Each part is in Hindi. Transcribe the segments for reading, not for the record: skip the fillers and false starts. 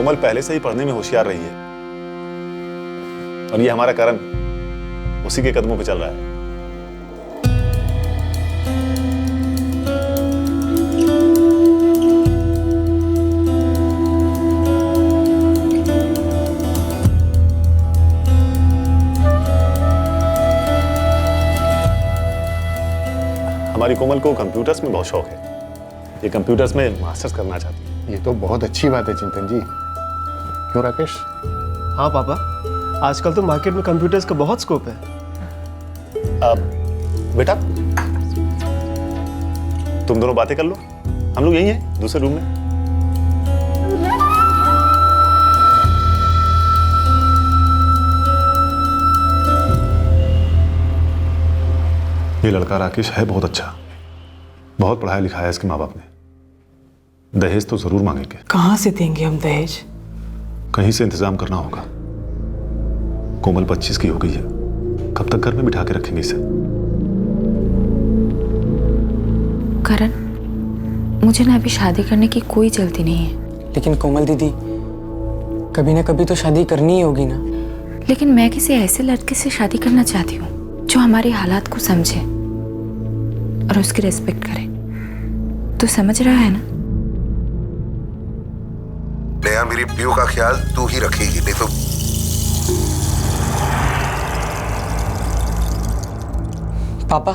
कोमल पहले से ही पढ़ने में होशियार रही है और ये हमारा करण उसी के कदमों पे चल रहा है। हमारी कोमल को कंप्यूटर्स में बहुत शौक है। ये कंप्यूटर्स में मास्टर्स करना चाहती है। ये तो बहुत अच्छी बात है चिंतन जी। क्यों राकेश? हाँ पापा, आजकल तो मार्केट में कंप्यूटर्स का बहुत स्कोप है। बेटा तुम दोनों बातें कर लो, हम लोग यही हैं दूसरे रूम में। ये लड़का राकेश है बहुत अच्छा, बहुत पढ़ाया लिखा है इसके माँ बाप ने। दहेज तो जरूर मांगेंगे। कहाँ से देंगे हम दहेज? कहीं से इंतजाम करना होगा। कोमल 25 की हो गई है, कब तक घर में बिठा के रखेंगे इसे? करण, मुझे ना अभी शादी करने की कोई जल्दी नहीं है। लेकिन कोमल दीदी, कभी ना कभी तो शादी करनी ही होगी ना। लेकिन मैं किसी ऐसे लड़के से शादी करना चाहती हूँ जो हमारे हालात को समझे और उसकी रिस्पेक्ट करे। तो समझ रहा है ना? नेहा, मेरी पियो का ख्याल तू ही रखेगी, नहीं तो। पापा,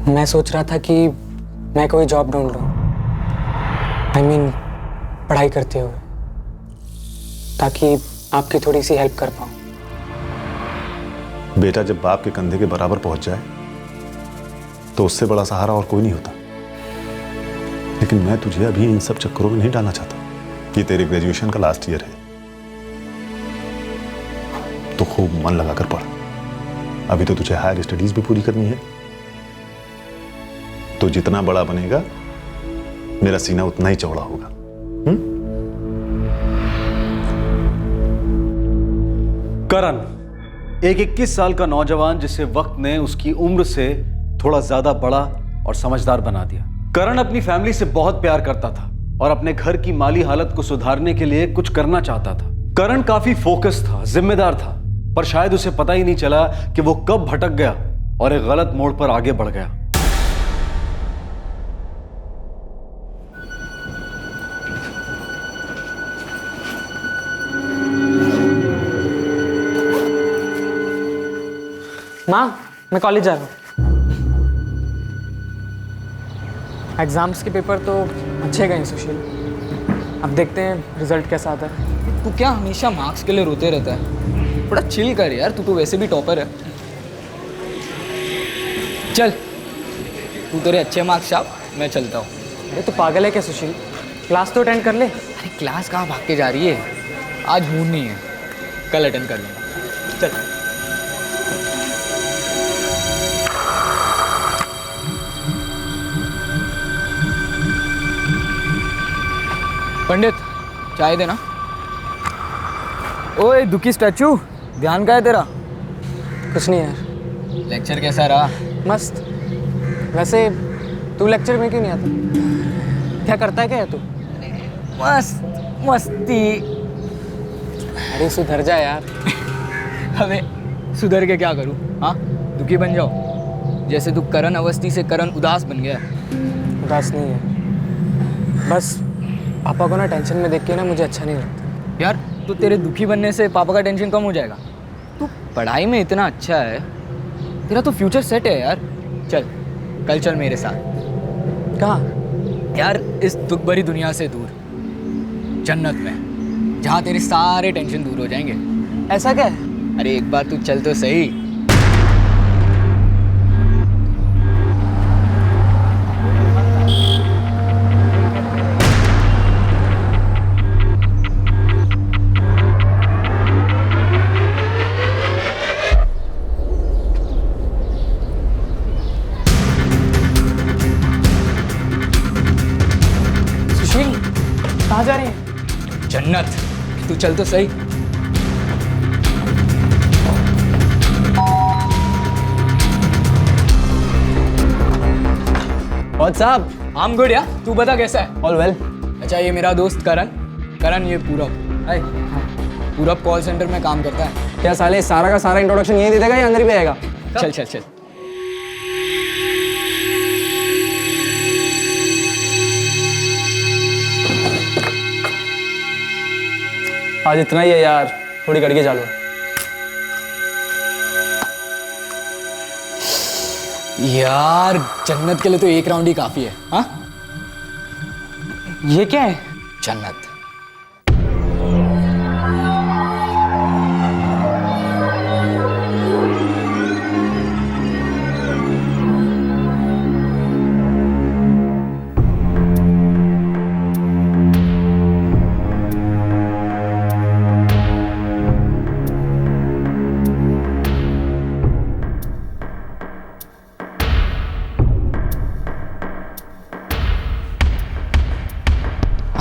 मैं सोच रहा था कि मैं कोई जॉब ढूंढ लूं। I mean, पढ़ाई करते हुए, ताकि आपकी थोड़ी सी हेल्प कर पाऊं। बेटा जब बाप के कंधे के बराबर पहुंच जाए तो उससे बड़ा सहारा और कोई नहीं होता। लेकिन मैं तुझे अभी इन सब चक्करों में नहीं डालना चाहता। ये तेरे ग्रेजुएशन का लास्ट ईयर है, तो खूब मन लगाकर पढ़। अभी तो तुझे हायर स्टडीज भी पूरी करनी है। तो जितना बड़ा बनेगा मेरा सीना उतना ही चौड़ा होगा। करण, एक 21 साल का नौजवान जिसे वक्त ने उसकी उम्र से थोड़ा ज्यादा बड़ा और समझदार बना दिया। करण अपनी फैमिली से बहुत प्यार करता था और अपने घर की माली हालत को सुधारने के लिए कुछ करना चाहता था। करण काफी फोकस था, जिम्मेदार था, पर शायद उसे पता ही नहीं चला कि वो कब भटक गया और एक गलत मोड़ पर आगे बढ़ गया। माँ, मैं कॉलेज जा रहा हूँ। एग्जाम्स के पेपर तो अच्छे गए सुशील। अब देखते हैं रिजल्ट कैसा आता है। तू क्या हमेशा मार्क्स के लिए रोते रहता है? थोड़ा चिल कर यार, तू तो वैसे भी टॉपर है। चल, तू तेरे अच्छे मार्क्स छाप, मैं चलता हूँ। अरे तो पागल है क्या सुशील? क्लास तो अटेंड कर ले। अरे क्लास कहाँ भाग के जा रही है? आज मूड नहीं है, कल अटेंड कर लूँगा। चल। पंडित, चाय देना। ओए दुखी स्टैचू, ध्यान का है तेरा? कुछ नहीं यार। लेक्चर कैसा रहा? मस्त। वैसे तू लेक्चर में क्यों नहीं आता? क्या करता है क्या तू? मस्त मस्ती। अरे सुधर जा यार। अबे सुधर के क्या करूँ? हाँ, दुखी बन जाओ, जैसे तू करण अवस्थी से करण उदास बन गया। उदास नहीं है, बस पापा को ना टेंशन में देख के ना मुझे अच्छा नहीं लगता। यार तो तेरे दुखी बनने से पापा का टेंशन कम हो जाएगा। तू पढ़ाई में इतना अच्छा है, तेरा तो फ्यूचर सेट है यार। चल, कल चल मेरे साथ। कहाँ? यार इस दुख भरी दुनिया से दूर, जन्नत में, जहाँ तेरे सारे टेंशन दूर हो जाएंगे। ऐसा क्या है? अरे एक बार तू चल तो सही। कहाँ जा रही है? जन्नत, तू चल तो सही। और साहब, I'm good यार, तू बता कैसा है? All well. अच्छा ये मेरा दोस्त करण, करण ये पूरब। हाय, पूरब कॉल सेंटर में काम करता है। क्या साले सारा का सारा इंट्रोडक्शन यही दे देगा या अंदर ही पे आएगा? चल चल चल। आज इतना ही है यार, थोड़ी कड़के चालू। यार जन्नत के लिए तो एक राउंड ही काफी है। हाँ ये क्या है? जन्नत।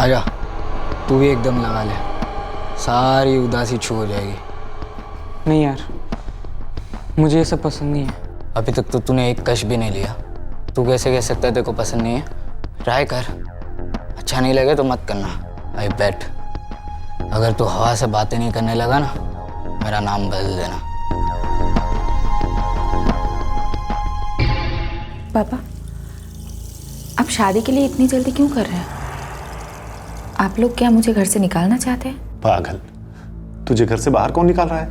आजा, तू भी एकदम लगा ले, सारी उदासी छू हो जाएगी। नहीं यार, मुझे ये सब पसंद नहीं है। अभी तक तो तूने एक कश भी नहीं लिया, तू कैसे कह सकता है तेरे को पसंद नहीं है? ट्राई कर, अच्छा नहीं लगे तो मत करना। आई बेट अगर तू हवा से बातें नहीं करने लगा ना, मेरा नाम बदल देना। पापा, आप शादी के लिए इतनी जल्दी क्यों कर रहे हैं? आप लोग क्या मुझे घर से निकालना चाहते हैं? पागल, तुझे घर से बाहर कौन निकाल रहा है?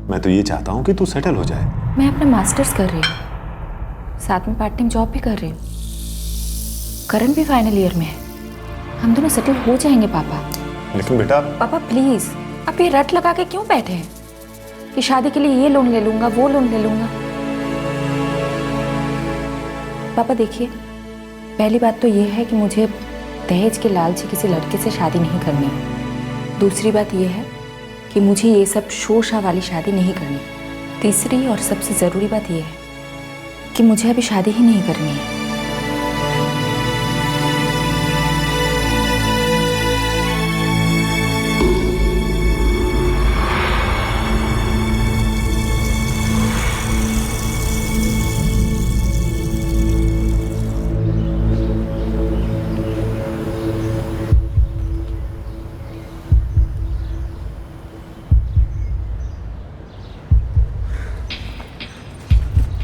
मैं तो ये चाहता हूँ कि तू सेटल हो जाए। मैं अपना मास्टर्स कर रही हूँ, साथ में पार्ट टाइम जॉब भी कर रही हूँ। करण भी फाइनल ईयर में है, हम दोनों सेटल हो जाएंगे पापा। लेकिन बेटा, पापा प्लीज, आप ये रट लगा के क्यों बैठे हैं कि शादी के लिए ये लोन ले लूंगा, वो लोन ले लूंगा? पापा देखिए, पहली बात तो ये है कि मुझे दहेज के लालची किसी लड़के से शादी नहीं करनी है। दूसरी बात यह है कि मुझे ये सब शोर शाह वाली शादी नहीं करनी। तीसरी और सबसे ज़रूरी बात यह है कि मुझे अभी शादी ही नहीं करनी है।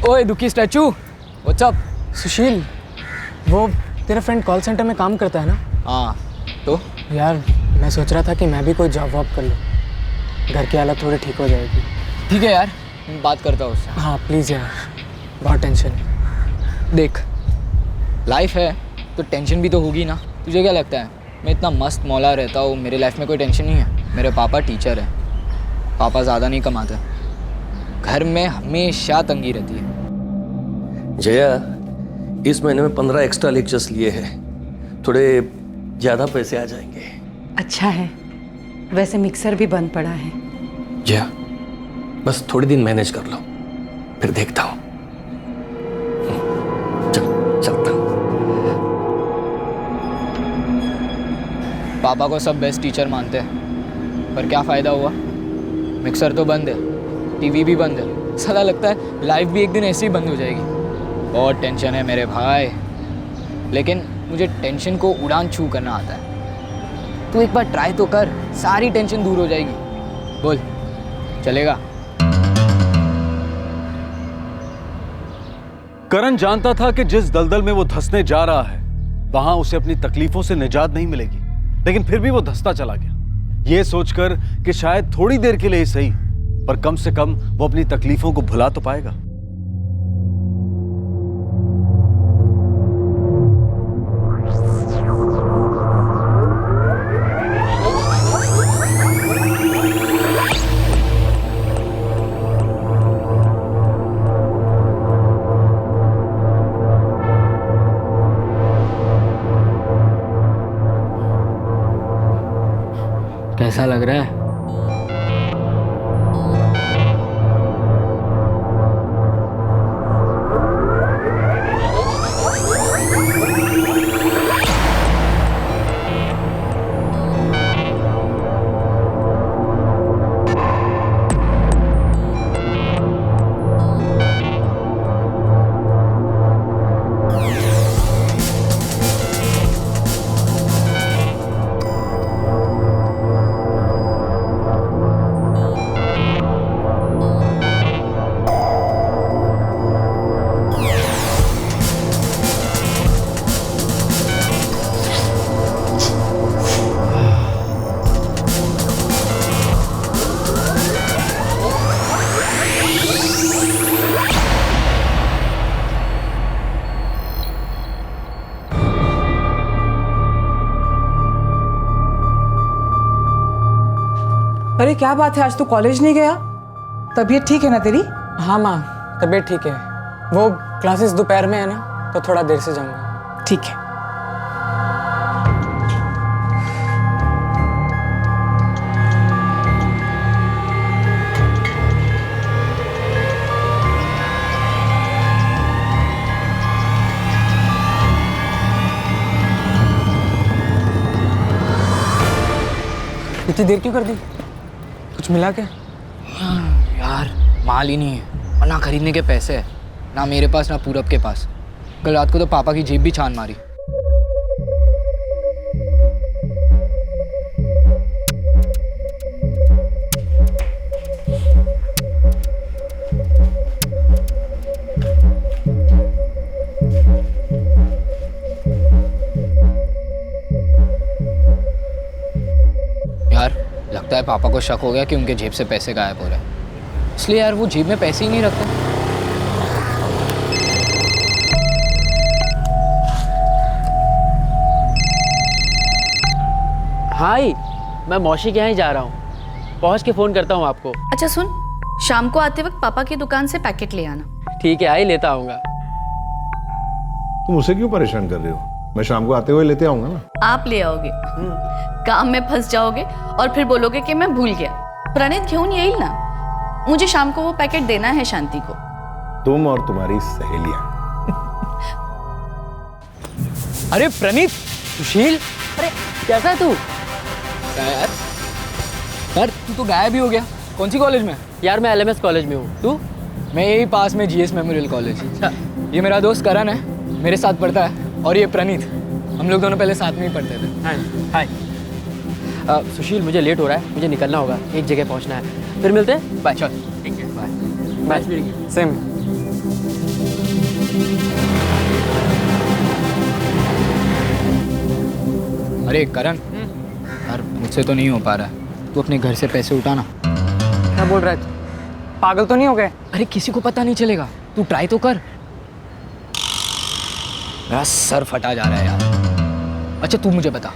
ओए दुखी स्टैचू, व्हाट्स अप? सुशील, वो तेरा फ्रेंड कॉल सेंटर में काम करता है ना? हाँ तो यार मैं सोच रहा था कि मैं भी कोई जॉब वॉब कर लूँ, घर की हालत थोड़ी ठीक हो जाएगी। ठीक है यार, मैं बात करता हूँ उससे। हाँ प्लीज़ यार, बहुत टेंशन है। देख, लाइफ है तो टेंशन भी तो होगी ना। तुझे क्या लगता है मैं इतना मस्त मौला रहता हूँ, मेरे लाइफ में कोई टेंशन नहीं है? मेरे पापा टीचर हैं, पापा ज़्यादा नहीं कमाते, घर में हमेशा तंगी रहती है। जया, इस महीने में 15 एक्स्ट्रा लेक्चर्स लिए हैं, थोड़े ज़्यादा पैसे आ जाएंगे। अच्छा है, वैसे मिक्सर भी बंद पड़ा है। जया, बस थोड़े दिन मैनेज कर लो, फिर देखता हूँ। चलता हूँ। पापा को सब बेस्ट टीचर मानते हैं, पर क्या फ़ायदा हुआ? मिक्सर तो बंद है, टीवी भी बंद है, साला लगता है लाइफ भी एक दिन ऐसे ही बंद हो जाएगी। बहुत टेंशन है मेरे भाई, लेकिन मुझे टेंशन को उड़ान छू करना आता है। तू एक बार ट्राई तो कर, सारी टेंशन दूर हो जाएगी। बोल, चलेगा? करण जानता था कि जिस दलदल में वो धंसने जा रहा है वहां उसे अपनी तकलीफों से निजात नहीं मिलेगी, लेकिन फिर भी वो धंसता चला गया, ये सोचकर कि शायद थोड़ी देर के लिए ही सही, पर कम से कम वो अपनी तकलीफों को भुला तो पाएगा। कैसा लग रहा है? अरे क्या बात है, आज तू कॉलेज नहीं गया? तबीयत ठीक है ना तेरी? हाँ माँ, तबीयत ठीक है। वो क्लासेस दोपहर में है ना, तो थोड़ा देर से जाऊँगा। ठीक है। इतनी देर क्यों कर दी? कुछ मिला क्या? यार माल ही नहीं है और ना खरीदने के पैसे है, ना मेरे पास ना पूरब के पास। कल रात को तो पापा की जेब भी छान मारी। यार लगता है पापा को शक हो गया कि उनके जेब से पैसे गायब हो रहे हैं, इसलिए यार वो जेब में पैसे ही नहीं रखते। हाय, मैं मौसी के यहाँ ही जा रहा हूँ, पहुँच के फ़ोन करता हूँ आपको। अच्छा सुन, शाम को आते वक्त पापा की दुकान से पैकेट ले आना। ठीक है, आई लेता आऊँगा। तुम उसे क्यों परेशान कर रहे हो? मैं शाम को आते हुए लेते आऊंगा ना। आप ले आओगे, काम में फंस जाओगे और फिर बोलोगे कि मैं भूल गया। प्रणीत घेऊन येईल ना, मुझे शाम को वो पैकेट देना है शांति को। तुम और तुम्हारी सहेलियां। अरे प्रणीत, सुशील, अरे कैसा है तू? यार तू तो गायब ही हो गया। कौन सी कॉलेज में? यार मैं LMS कॉलेज में हूँ। तू? मैं यही पास में GS मेमोरियल कॉलेज। ये मेरा दोस्त करण है, मेरे साथ पढ़ता है, और ये प्रणीत, हम लोग दोनों पहले साथ में ही पढ़ते थे। हाय। सुशील, मुझे लेट हो रहा है, मुझे निकलना होगा, एक जगह पहुँचना है। फिर मिलते हैं। बाय। चल ठीक है, बाय। बाय। सेम। अरे करण, यार मुझसे तो नहीं हो पा रहा है, तू अपने घर से पैसे उठाना। क्या बोल रहा है? पागल तो नहीं हो गए? अरे किसी को पता नहीं चलेगा, तू ट्राई तो कर। मेरा सर फटा जा रहा है यार। अच्छा तू मुझे बता,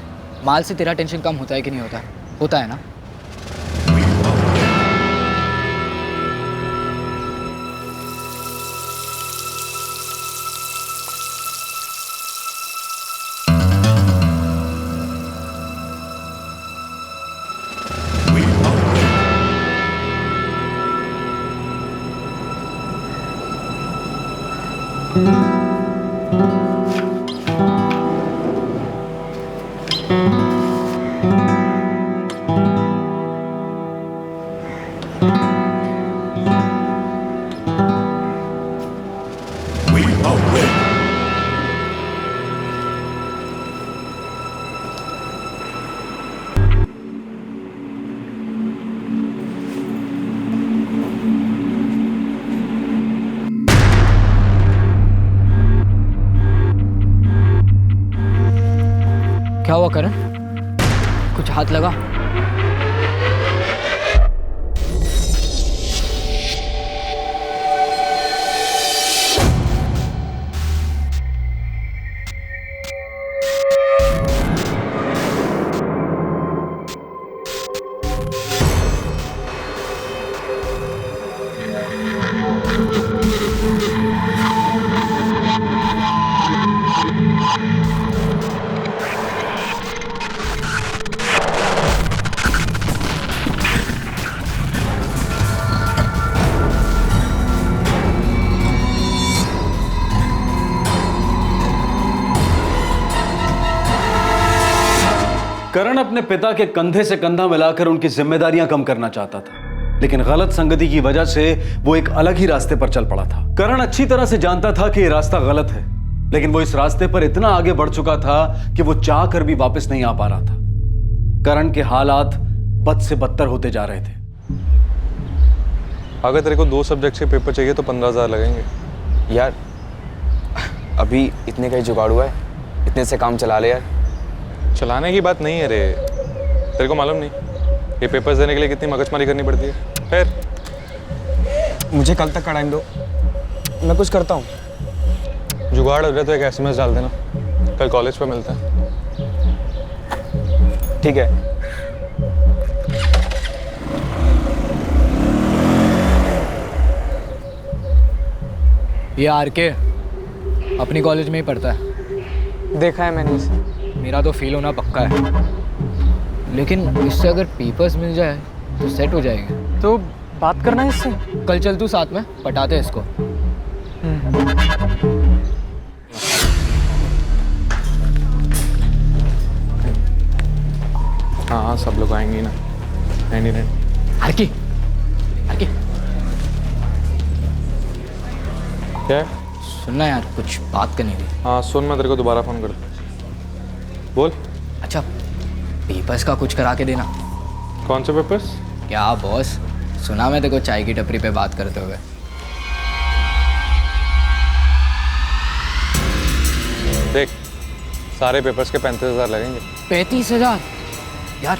माल से तेरा टेंशन कम होता है कि नहीं होता? होता है ना? क्या हुआ करण? कुछ हाथ लगा? करण अपने पिता के कंधे से कंधा मिलाकर उनकी जिम्मेदारियां कम करना चाहता था, लेकिन गलत संगति की वजह से वो एक अलग ही रास्ते पर चल पड़ा था। करण अच्छी तरह से जानता था कि ये रास्ता गलत है, लेकिन वो इस रास्ते पर इतना आगे बढ़ चुका था कि वो चाह कर भी वापस नहीं आ पा रहा था। करण के हालात बद से बदतर होते जा रहे थे। अगर तेरे को 2 सब्जेक्ट के पेपर चाहिए तो 15,000 लगेंगे। यार अभी इतने का ही जुगाड़ हुआ है, इतने से काम चला ले यार। चलाने की बात नहीं है रे, तेरे को मालूम नहीं ये पेपर्स देने के लिए कितनी मगजमारी करनी पड़ती है। फिर मुझे कल तक का टाइम दो, मैं कुछ करता हूँ। जुगाड़ हो जाए तो एक SMS डाल देना, कल कॉलेज पर मिलते हैं। ठीक है। ये आरके अपनी कॉलेज में ही पढ़ता है। देखा है मैंने इसे। मेरा तो फेल होना पक्का है, लेकिन इससे अगर पेपर्स मिल जाए तो सेट हो जाएंगे। तो बात करना है इससे। कल चल तू साथ में, पटाते हैं इसको। हाँ सब लोग आएंगे ना। नहीं आरके आरके क्या है? सुनना यार, कुछ बात करनी थी। हाँ सुन, मैं तेरे को दोबारा फ़ोन कर बोल। अच्छा, पेपर्स का कुछ करा के देना। कौन से पेपर्स? क्या बॉस, सुना मैं तेरे को चाय की टपरी पे बात करते हुए। देख, सारे पेपर्स के 35,000 लगेंगे। 35,000? यार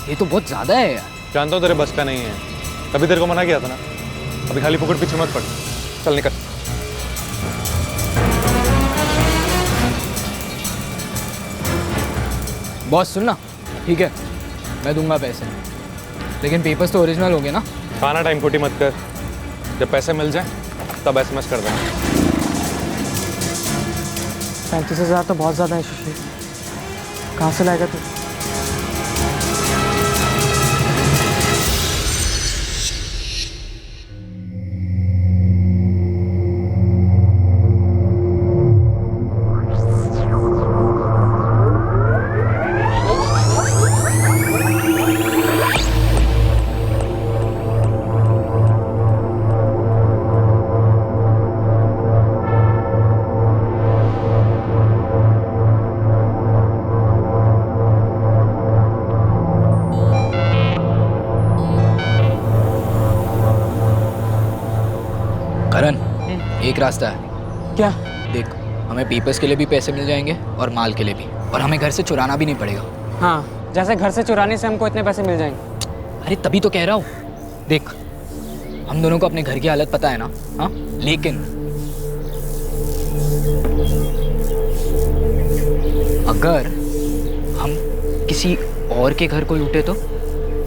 ये तो बहुत ज़्यादा है यार। जानता हूँ तेरे बस का नहीं है, तभी तेरे को मना किया था ना। अभी खाली पकड़ पीछे मत पड़, चल निकल। बॉस सुनना, ठीक है मैं दूंगा पैसे, लेकिन पेपर्स तो ओरिजिनल होंगे ना। खाना टाइम खोटी मत कर, जब पैसे मिल जाए तब SMS कर देना। 35,000 तो बहुत ज़्यादा है सुशील, कहाँ से लाएगा तू? करण, एक रास्ता है। क्या? देख, हमें पेपर्स के लिए भी पैसे मिल जाएंगे और माल के लिए भी, और हमें घर से चुराना भी नहीं पड़ेगा। हाँ, जैसे घर से चुराने से हमको इतने पैसे मिल जाएंगे। अरे तभी तो कह रहा हूँ। देख, हम दोनों को अपने घर की हालत पता है ना। हाँ, लेकिन अगर हम किसी और के घर को लूटे तो?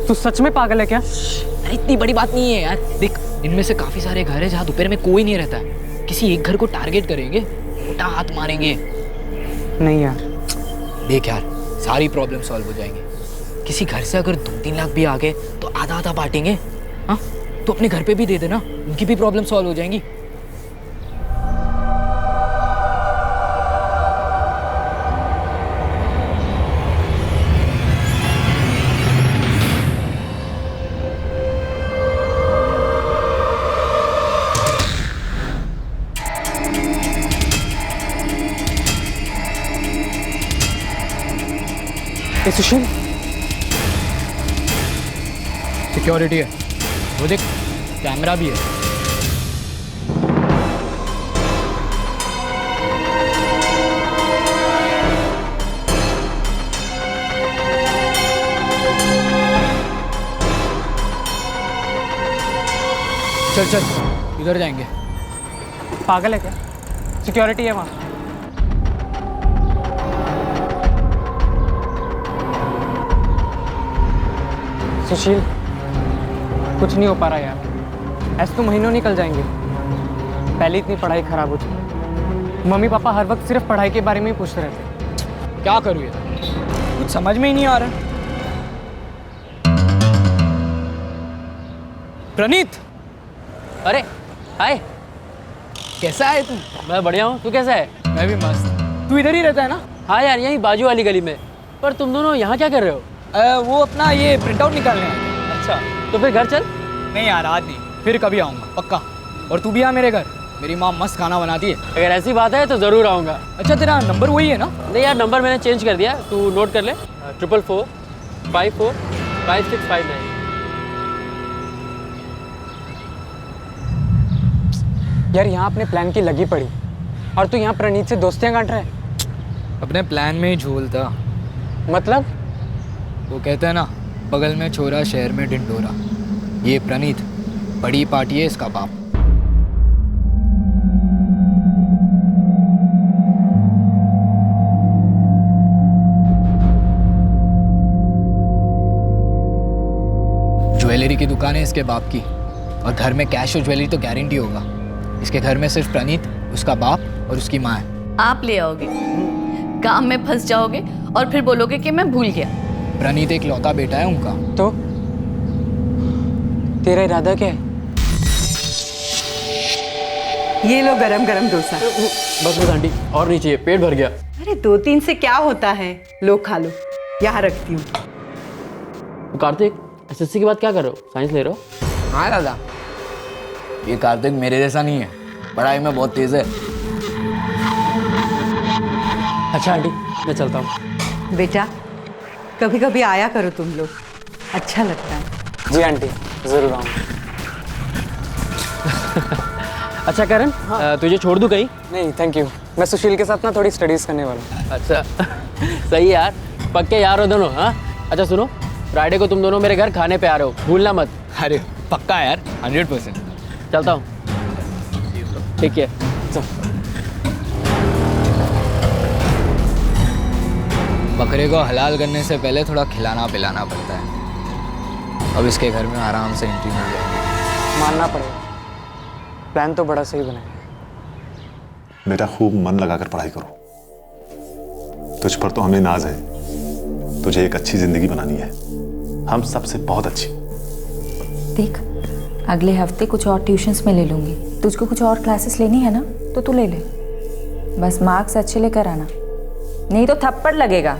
तू सच में पागल है क्या? अरे इतनी बड़ी बात नहीं है यार। देख, इनमें से काफी सारे घर है जहाँ दोपहर में कोई नहीं रहता है। किसी एक घर को टारगेट करेंगे, मोटा हाथ मारेंगे। नहीं यार। देख यार, सारी प्रॉब्लम सॉल्व हो जाएंगे। किसी घर से अगर 2-3 लाख भी आ गए तो आधा आधा बांटेंगे। हाँ, तो अपने घर पे भी दे देना, उनकी भी प्रॉब्लम सॉल्व हो जाएंगी। सुशील, सिक्योरिटी है वो, देख कैमरा भी है। चल चल, इधर जाएंगे। पागल है क्या? सिक्योरिटी है वहाँ। सुशील, कुछ नहीं हो पा रहा यार। ऐसे तो महीनों निकल जाएंगे। पहले इतनी पढ़ाई खराब हो चुकी, मम्मी पापा हर वक्त सिर्फ पढ़ाई के बारे में ही पूछते रहते। क्या करूँ ये, कुछ समझ में ही नहीं आ रहा। प्रणीत, अरे हाय, कैसा है तू? मैं बढ़िया हूँ, तू कैसा है? मैं भी मस्त। तू इधर ही रहता है ना? हाँ यार, यहीं बाजू वाली गली में। पर तुम दोनों यहाँ क्या कर रहे हो? वो अपना ये प्रिंट आउट निकालने आए। अच्छा, तो फिर घर चल। नहीं यार, आज नहीं, फिर कभी आऊँगा पक्का। और तू भी आ मेरे घर, मेरी माँ मस्त खाना बनाती है। अगर ऐसी बात है तो ज़रूर आऊँगा। अच्छा, तेरा नंबर वही है ना? नहीं यार, नंबर मैंने चेंज कर दिया, तू नोट कर ले। 444 54 5659। यार यहाँ अपने प्लान की लगी पड़ी और तू यहाँ प्रणीत से दोस्तियाँ गांठ रहा है। अपने प्लान में ही झोल था। मतलब? वो कहते हैं ना, बगल में छोरा शहर में ढिंडोरा। ये प्रणीत बड़ी पार्टी है, इसका बाप। ज्वेलरी की दुकान है इसके बाप की, और घर में कैश और ज्वेलरी तो गारंटी होगा। इसके घर में सिर्फ प्रणीत, उसका बाप और उसकी माँ है। आप ले आओगे, काम में फंस जाओगे और फिर बोलोगे कि मैं भूल गया। प्रणीत एक लौता बेटा है उनका। तो तेरा इरादा क्या है? ये लो गरम गरम डोसा। बस आंटी, और नहीं चाहिए, पेट भर गया। अरे 2-3 से क्या होता है, लो खा लो, यहाँ रखती हूँ। कार्तिक, एसएससी के बाद क्या कर रहे हो? साइंस ले रहे हो? हाँ दादा, ये कार्तिक मेरे जैसा नहीं है, पढ़ाई में बहुत तेज है। अच्छा आंटी, मैं चलता हूँ। बेटा कभी कभी आया करो तुम लोग, अच्छा लगता है। जी आंटी, जरूर आऊँगा। अच्छा करण, तुझे छोड़ दूँ कहीं? नहीं थैंक यू, मैं सुशील के साथ ना थोड़ी स्टडीज करने वाला हूँ। अच्छा सही है यार, पक्के यार हो दोनों। हाँ अच्छा सुनो, फ्राइडे को तुम दोनों मेरे घर खाने पे आ रहे हो, भूलना मत। अरे पक्का यार, 100%। चलता हूँ, ठीक है। बकरे को हलाल करने से पहले थोड़ा खिलाना पिलाना पड़ता है। अब इसके घर में आराम से एंट्री मिल जाएगी। मानना पड़ेगा, प्लान तो बड़ा सही बना है। बेटा खूब मन लगाकर पढ़ाई करो, तुझ पर तो हमें नाज है। तुझे एक अच्छी जिंदगी बनानी है, हम सबसे बहुत अच्छी। देख, अगले हफ्ते कुछ और ट्यूशन्स में ले लूँगी। तुझको कुछ और क्लासेस लेनी है ना, तो तू ले ले। बस मार्क्स अच्छे लेकर आना, नहीं तो थप्पड़ लगेगा।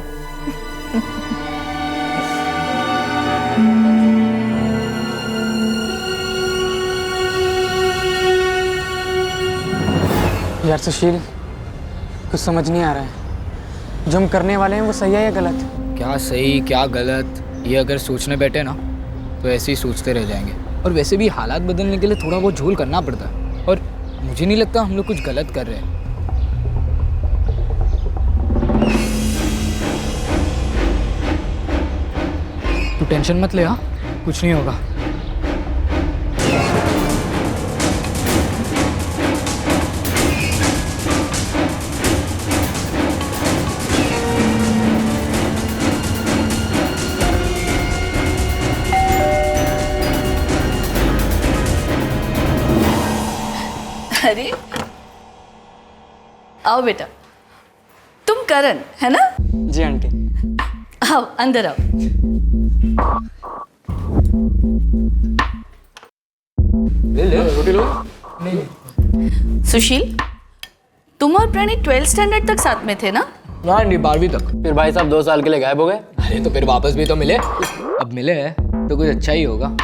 यार सुशील, कुछ समझ नहीं आ रहा है, जो हम करने वाले हैं वो सही है या गलत? क्या सही क्या गलत, ये अगर सोचने बैठे ना तो ऐसे ही सोचते रह जाएंगे। और वैसे भी हालात बदलने के लिए थोड़ा बहुत झोल करना पड़ता है, और मुझे नहीं लगता हम लोग कुछ गलत कर रहे हैं। तू टेंशन मत ले, हाँ कुछ नहीं होगा। अरे आओ बेटा, तुम करण है ना? जी आंटी। आओ अंदर आओ। ले रोटी लो। नहीं। सुशील, तुम और प्रणीत 12th स्टैंडर्ड तक साथ में थे ना? हाँ आंटी, 12वीं तक। फिर भाई साहब 2 साल के लिए गायब हो गए। अरे तो फिर वापस भी तो मिले। अब मिले हैं तो कुछ अच्छा ही होगा।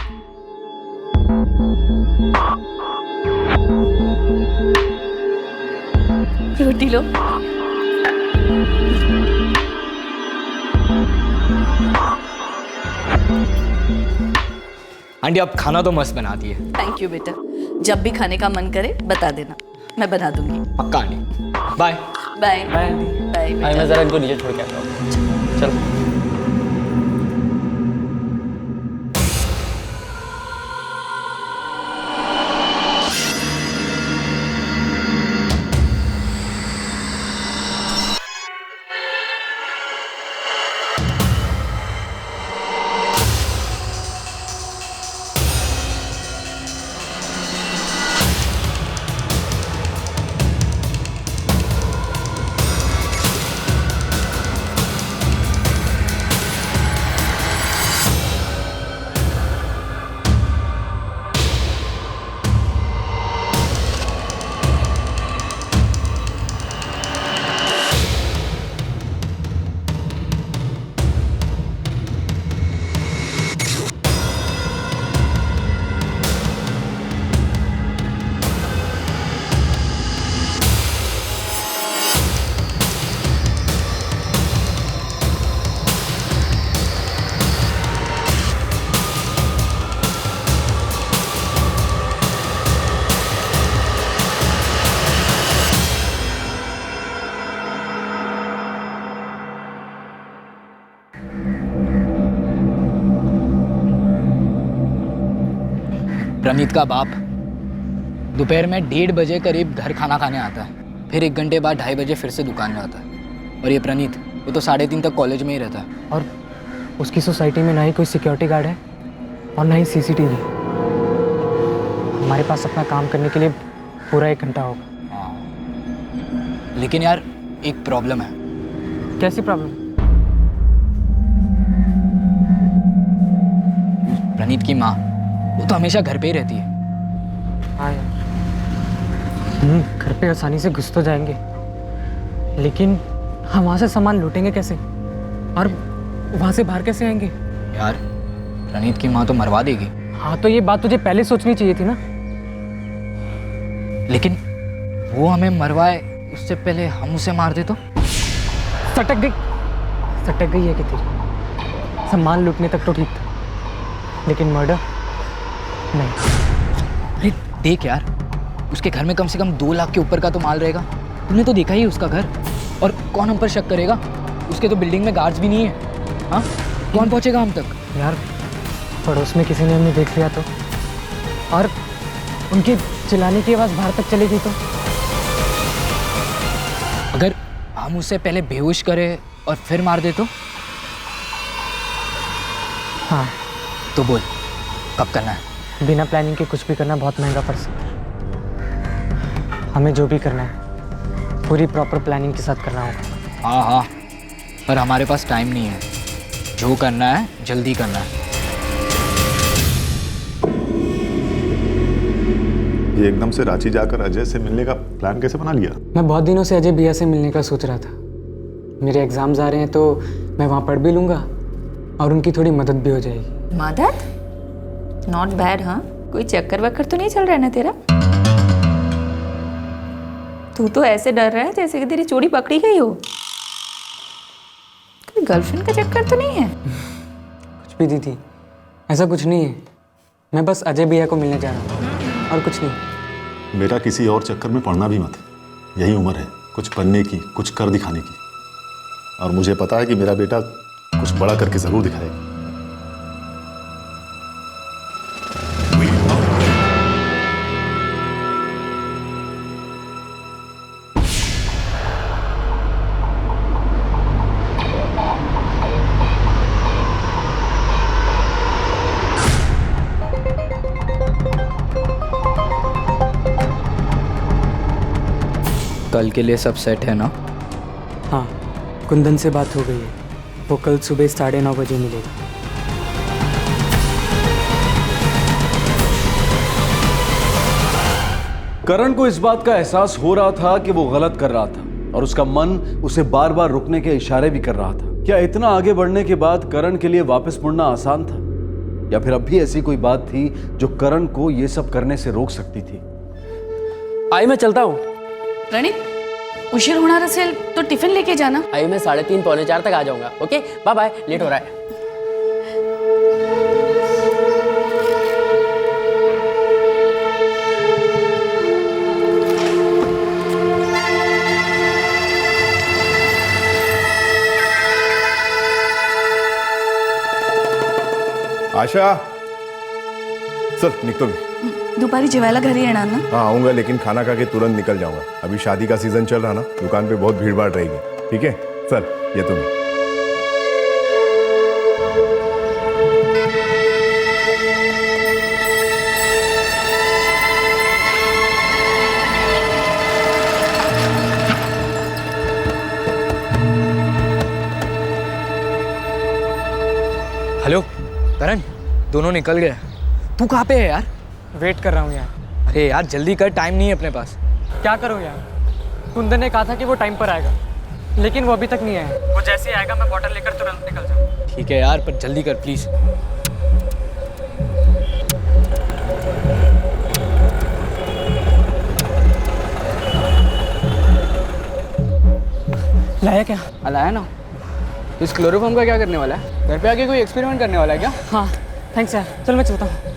रोटी लो। आंटी आप खाना तो मस्त बनाती है। थैंक यू बेटा, जब भी खाने का मन करे बता देना, मैं बना दूंगी। पक्का aunty, bye. Bye bye aunty. Bye. मैं जरा इनको नीचे छोड़ के आता हूँ। चलो। प्रणीत का बाप दोपहर में 1:30 बजे करीब घर खाना खाने आता है, फिर 1 घंटे बाद 2:30 बजे फिर से दुकान में आता है। और ये प्रणीत, वो तो 3:30 तक कॉलेज में ही रहता है। और उसकी सोसाइटी में ना ही कोई सिक्योरिटी गार्ड है और ना ही सीसीटीवी। हमारे पास अपना काम करने के लिए पूरा 1 घंटा होगा। लेकिन यार एक प्रॉब्लम है। कैसी प्रॉब्लम? प्रणीत की माँ, वो तो हमेशा घर पे ही रहती है। हाँ यार, घर पे आसानी से घुस तो जाएंगे, लेकिन हम वहाँ से सामान लूटेंगे कैसे? और वहाँ से बाहर कैसे आएंगे? यार प्रणीत की माँ तो मरवा देगी। हाँ, तो ये बात तुझे पहले सोचनी चाहिए थी ना। लेकिन वो हमें मरवाए उससे पहले हम उसे मार दे तो? सटक गई है कि तेरी। सामान लूटने तक तो ठीक था, लेकिन मर्डर नहीं। अरे देख यार, उसके घर में कम से कम 2 लाख के ऊपर का तो माल रहेगा। तुमने तो देखा ही उसका घर। और कौन हम पर शक करेगा? उसके तो बिल्डिंग में गार्ड्स भी नहीं है। हाँ, कौन पहुंचेगा हम तक? यार पड़ोस में किसी ने हमें देख लिया तो, और उनकी चिल्लाने की आवाज़ बाहर तक चली गई तो? अगर हम उसे पहले बेहोश करें और फिर मार दे तो? हाँ। तो बोल, कब करना है? बिना प्लानिंग के कुछ भी करना बहुत महंगा पड़ सकता है। हमें जो भी करना है पूरी प्रॉपर प्लानिंग के साथ करना होगा। हाँ, पर हमारे पास टाइम नहीं है। जो करना है जल्दी करना है। ये एकदम से रांची जाकर अजय से मिलने का प्लान कैसे बना लिया? मैं बहुत दिनों से अजय भैया से मिलने का सोच रहा था। मेरे एग्जाम्स आ रहे हैं तो मैं वहाँ पढ़ भी लूँगा और उनकी थोड़ी मदद भी हो जाएगी। मदद? Not bad. हाँ, कोई चक्कर वक्कर तो नहीं चल रहा है ना तेरा? तू तो ऐसे डर रहा है जैसे कि तेरी चोरी पकड़ी गई हो। कोई गर्लफ्रेंड का चक्कर तो नहीं है? कुछ भी दीदी, ऐसा कुछ नहीं है। मैं बस अजय भैया को मिलने जा रहा हूँ और कुछ नहीं। बेटा, किसी और चक्कर में पड़ना भी मत। यही उम्र है कुछ बनने की, कुछ कर दिखाने की। और मुझे पता है कि मेरा बेटा कुछ बड़ा करके जरूर दिखाएगा। कल के लिए सब सेट है ना? हाँ, कुंदन से बात हो गई है। वो कल सुबह 9:30 बजे मिलेगा। करण को इस बात का एहसास हो रहा था कि वो गलत कर रहा था और उसका मन उसे बार बार रुकने के इशारे भी कर रहा था। क्या इतना आगे बढ़ने के बाद करण के लिए वापस मुड़ना आसान था, या फिर अब भी ऐसी कोई बात थी जो करण को ये सब करने से रोक सकती थी? आई मैं चलता हूँ। प्रणीत, उशीर होणार असेल तो टिफिन लेके जाना। आई मैं 3:30 पौने 4 तक आ जाऊंगा। ओके, बाय बाय, लेट हो रहा है। आशा, चल निकतो मी। दुपारी जेवायला घरी येणार ना? हाँ आऊँगा, लेकिन खाना खा के तुरंत निकल जाऊंगा। अभी शादी का सीजन चल रहा ना, दुकान पे बहुत भीड़ भाड़ रहेगी। ठीक है, चल ये तुम। हेलो करण, दोनों निकल गए। तू कहाँ पे है यार? वेट कर रहा हूँ यार। अरे यार जल्दी कर, टाइम नहीं है अपने पास। क्या करूँ यार? कुंदन ने कहा था कि वो टाइम पर आएगा, लेकिन वो अभी तक नहीं आया। वो जैसे ही आएगा मैं बॉटल लेकर तुरंत निकल जाऊँ। ठीक है यार, पर जल्दी कर प्लीज। लाया क्या? लाया ना। इस क्लोरोफॉर्म का क्या करने वाला है? घर पे आके कोई एक्सपेरिमेंट करने वाला है क्या? हाँ थैंक्स यार, चल मैं चलता हूँ।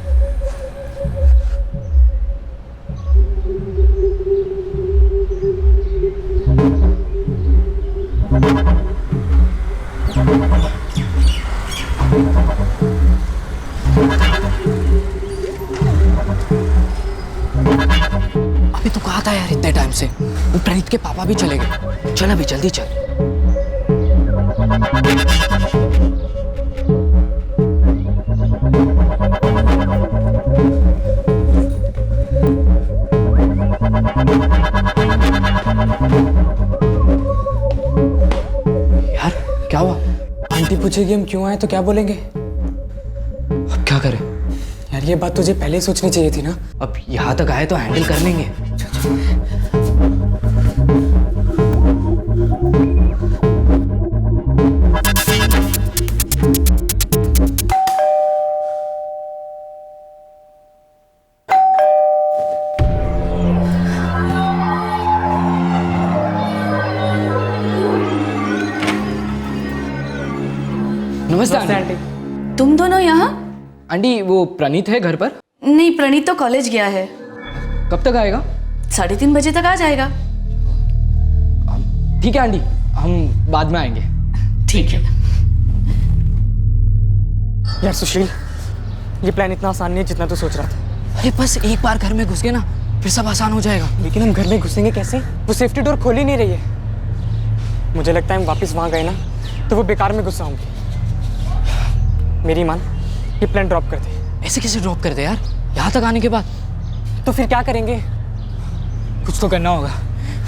अभी तू कहाँ था यार इतने टाइम से? वो प्रणीत के पापा भी चले गए। चल अभी जल्दी चल। पूछेगी हम क्यों आए तो क्या बोलेंगे? अब क्या करें यार? ये बात तुझे पहले ही सोचनी चाहिए थी ना। अब यहाँ तक आए तो हैंडल कर लेंगे। नमस्ते आंटी। तुम दोनों यहाँ? आंटी वो प्रणीत है घर पर? नहीं, प्रणीत तो कॉलेज गया है। कब तक आएगा? 3:30 बजे तक आ जाएगा। ठीक है आंटी, हम बाद में आएंगे। ठीक है। यार सुशील, ये प्लान इतना आसान नहीं है जितना तू सोच रहा था। अरे बस एक बार घर में घुस गए ना फिर सब आसान हो जाएगा। लेकिन हम घर में घुसेंगे कैसे? वो सेफ्टी डोर खोल ही नहीं रही है। मुझे लगता है हम वापस वहां गए ना तो वो बेकार में गुस्सा होंगे। मेरी मान, ये प्लान ड्रॉप कर दे। ऐसे कैसे ड्रॉप कर दे यार? यहाँ तक आने के बाद तो फिर क्या करेंगे? कुछ तो करना होगा।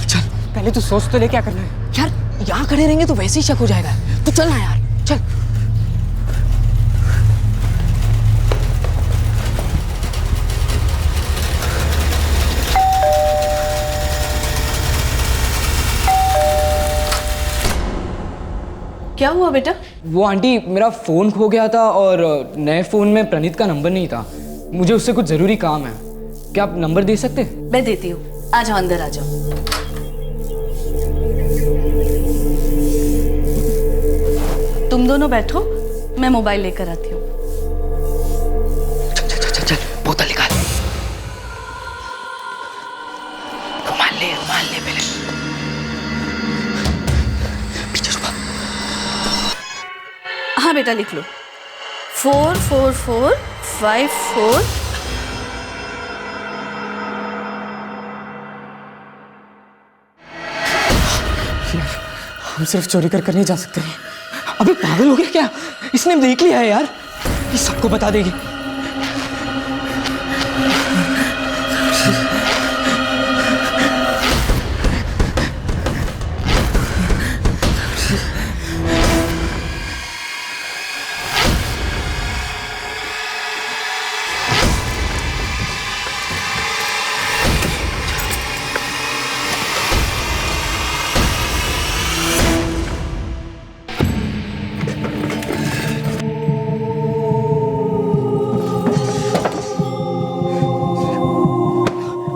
चल पहले तू सोच तो ले क्या करना है। यार यहाँ खड़े रहेंगे तो वैसे ही शक हो जाएगा। तू चल ना यार, चल। क्या हुआ बेटा? वो आंटी मेरा फ़ोन खो गया था और नए फ़ोन में प्रणीत का नंबर नहीं था। मुझे उससे कुछ ज़रूरी काम है। क्या आप नंबर दे सकते? मैं देती हूँ, आ जाओ अंदर आ जाओ। तुम दोनों बैठो, मैं मोबाइल लेकर आती हूँ। चल बोतल निकाल। रुमाल ले पहले। पीछे छुपा। हाँ बेटा लिख लो। 4445 हम सिर्फ चोरी कर नहीं जा सकते। अबे पागल हो गया क्या? इसने देख लिया है यार, ये सबको बता देगी।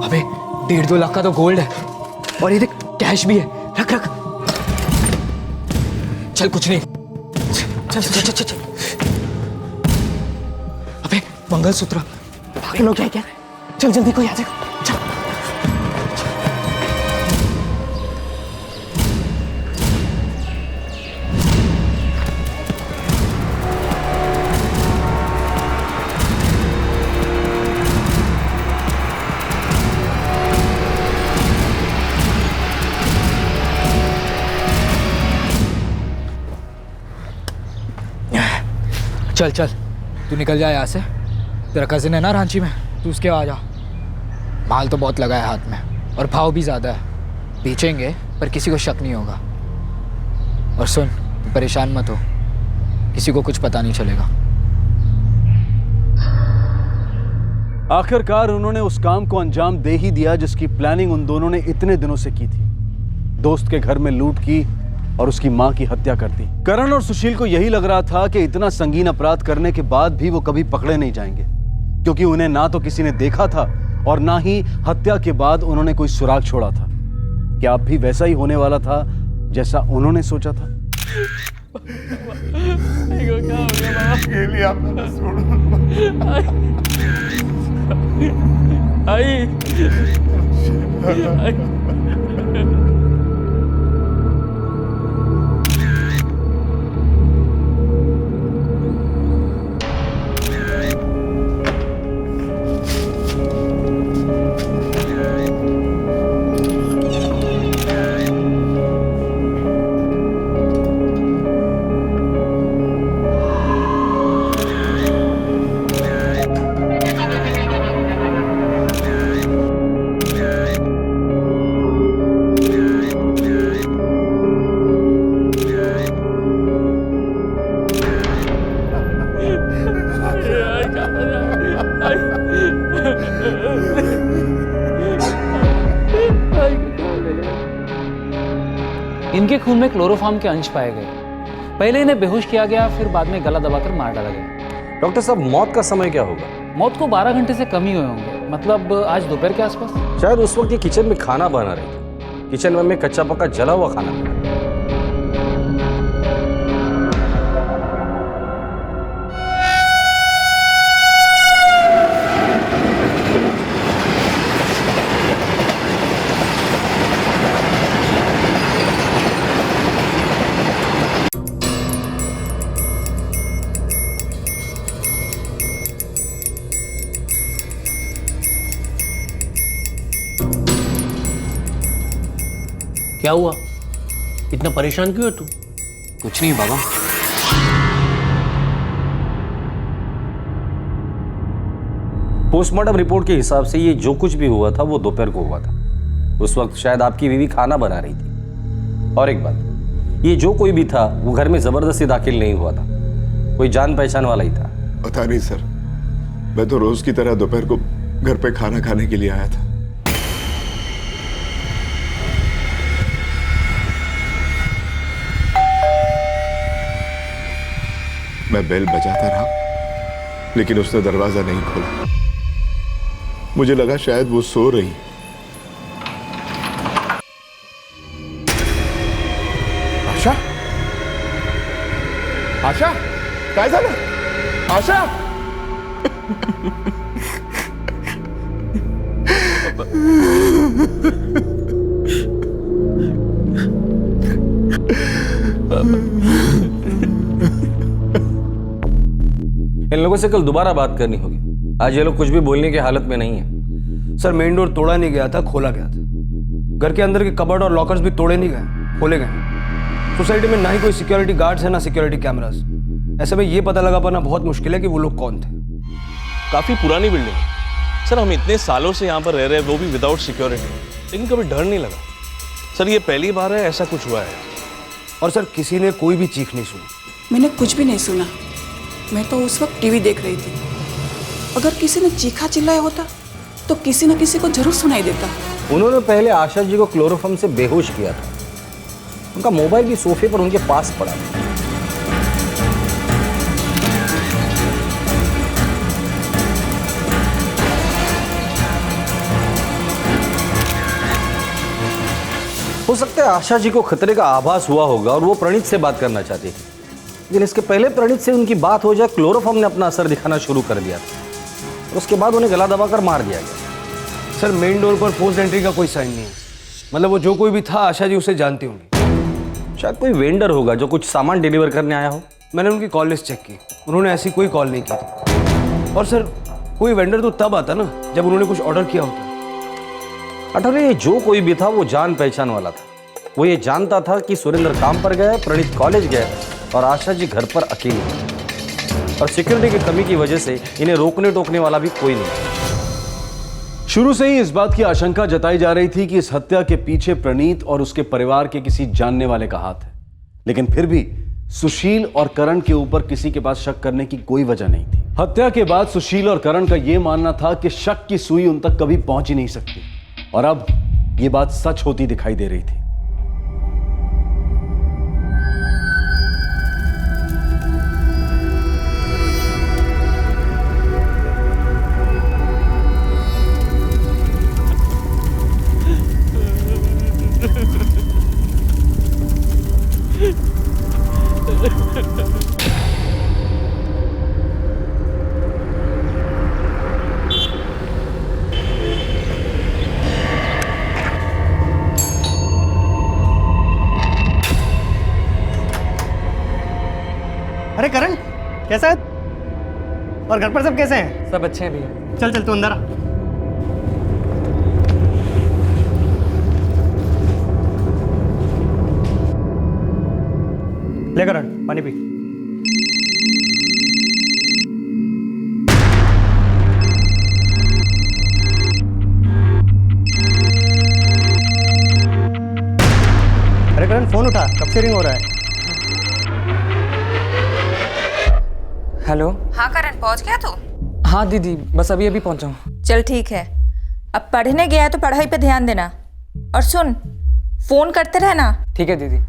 अबे 1.5-2 लाख का तो गोल्ड है और ये देख कैश भी है। रख रख। चल कुछ नहीं। चल चल चल चल, चल। अबे मंगलसूत्र पागल हो गया क्या? चल जल्दी कोई आ जाएगा। चल। चल चल तू निकल जा यहाँ से। तेरा कजिन है ना रांची में, तू उसके आ जा। माल तो बहुत लगा है हाथ में और भाव भी ज़्यादा है। बेचेंगे पर किसी को शक नहीं होगा। और सुन, परेशान मत हो, किसी को कुछ पता नहीं चलेगा। आखिरकार उन्होंने उस काम को अंजाम दे ही दिया जिसकी प्लानिंग उन दोनों ने इतने दिनों से की थी। दोस्त के घर में लूट की और उसकी मां की हत्या कर दी। करण और सुशील को यही लग रहा था कि इतना संगीन अपराध करने के बाद भी वो कभी पकड़े नहीं जाएंगे, क्योंकि उन्हें ना तो किसी ने देखा था और ना ही हत्या के बाद उन्होंने कोई सुराग छोड़ा था। क्या अब भी वैसा ही होने वाला था जैसा उन्होंने सोचा था? इनके खून में क्लोरोफॉर्म के अंश पाए गए। पहले इन्हें बेहोश किया गया, फिर बाद में गला दबाकर मार डाला गया। डॉक्टर साहब, मौत का समय क्या होगा? मौत को 12 घंटे से कम ही हुए होंगे, मतलब आज दोपहर के आसपास। शायद उस वक्त ये किचन में खाना बना रही थी, किचन में कच्चा पक्का जला हुआ खाना मिला। क्या हुआ? इतना परेशान क्यों है तू? कुछ नहीं बाबा। पोस्टमार्टम रिपोर्ट के हिसाब से ये जो कुछ भी हुआ था वो दोपहर को हुआ था। उस वक्त शायद आपकी बीवी खाना बना रही थी। और एक बात, ये जो कोई भी था वो घर में जबरदस्ती दाखिल नहीं हुआ था, कोई जान पहचान वाला ही था। पता नहीं सर, मैं तो रोज की तरह दोपहर को घर पे खाना खाने के लिए आया था। मैं बेल बजाता रहा, लेकिन उसने दरवाजा नहीं खोला। मुझे लगा शायद वो सो रही। आशा, आशा, काय झालं? आशा, इन लोगों से कल दोबारा बात करनी होगी। आज ये लोग कुछ भी बोलने की हालत में नहीं है। सर, मेन डोर तोड़ा नहीं गया था, खोला गया था। घर के अंदर के कबर्ड और लॉकर्स भी तोड़े नहीं गए, खोले गए। सोसाइटी में ना ही कोई सिक्योरिटी गार्ड्स है ना सिक्योरिटी कैमरास। ऐसे में ये पता लगा पाना बहुत मुश्किल है कि वो लोग कौन थे। काफी पुरानी बिल्डिंग है सर, हम इतने सालों से यहाँ पर रह रहे हैं, वो भी विदाउट सिक्योरिटी, लेकिन कभी डर नहीं लगा। सर, ये पहली बार है ऐसा कुछ हुआ है। और सर, किसी ने कोई भी चीख नहीं सुनी। मैंने कुछ भी नहीं सुना, मैं तो उस वक्त टीवी देख रही थी। अगर किसी ने चीखा चिल्लाया होता तो किसी न किसी को जरूर सुनाई देता। उन्होंने पहले आशा जी को क्लोरोफॉर्म से बेहोश किया था। उनका मोबाइल भी सोफे पर उनके पास पड़ा था। हो सकता है आशा जी को खतरे का आभास हुआ होगा और वो प्रणीत से बात करना चाहती थी, लेकिन इसके पहले प्रणीत से उनकी बात हो जाए क्लोरोफॉर्म ने अपना असर दिखाना शुरू कर दिया था और उसके बाद उन्हें गला दबाकर मार दिया गया। सर, मेन डोर पर फोर्स एंट्री का कोई साइन नहीं है। मतलब वो जो कोई भी था, आशा जी उसे जानती होंगी। शायद कोई वेंडर होगा जो कुछ सामान डिलीवर करने आया हो। मैंने उनकी कॉल लिस्ट चेक की, उन्होंने ऐसी कोई कॉल नहीं की थी। और सर, कोई वेंडर तो तब आता ना जब उन्होंने कुछ ऑर्डर किया होता। अठौरे, ये जो कोई भी था वो जान पहचान वाला था। वो ये जानता था कि सुरेंद्र काम पर गया, प्रणीत कॉलेज गया और आशा जी घर पर अकेली थी। और सिक्योरिटी की कमी की वजह से इन्हें रोकने टोकने वाला भी कोई नहीं। शुरू से ही इस बात की आशंका जताई जा रही थी कि इस हत्या के पीछे प्रणीत और उसके परिवार के किसी जानने वाले का हाथ है, लेकिन फिर भी सुशील और करण के ऊपर किसी के पास शक करने की कोई वजह नहीं थी। हत्या के बाद सुशील और करण का यह मानना था कि शक की सुई उन तक कभी पहुंच ही नहीं सकती, और अब यह बात सच होती दिखाई दे रही थी। अरे करण, कैसा है? और घर पर सब कैसे हैं? सब अच्छे हैं भैया। चल चल तू अंदर आ। ले करण, पानी पी। अरे करण, फोन उठा, कब से रिंग हो रहा है? हेलो। हाँ करण, पहुंच गया तू? हाँ दीदी, बस अभी अभी पहुंचा हूँ। चल ठीक है, अब पढ़ने गया है तो पढ़ाई पे ध्यान देना। और सुन, फोन करते रहना। ठीक है दीदी।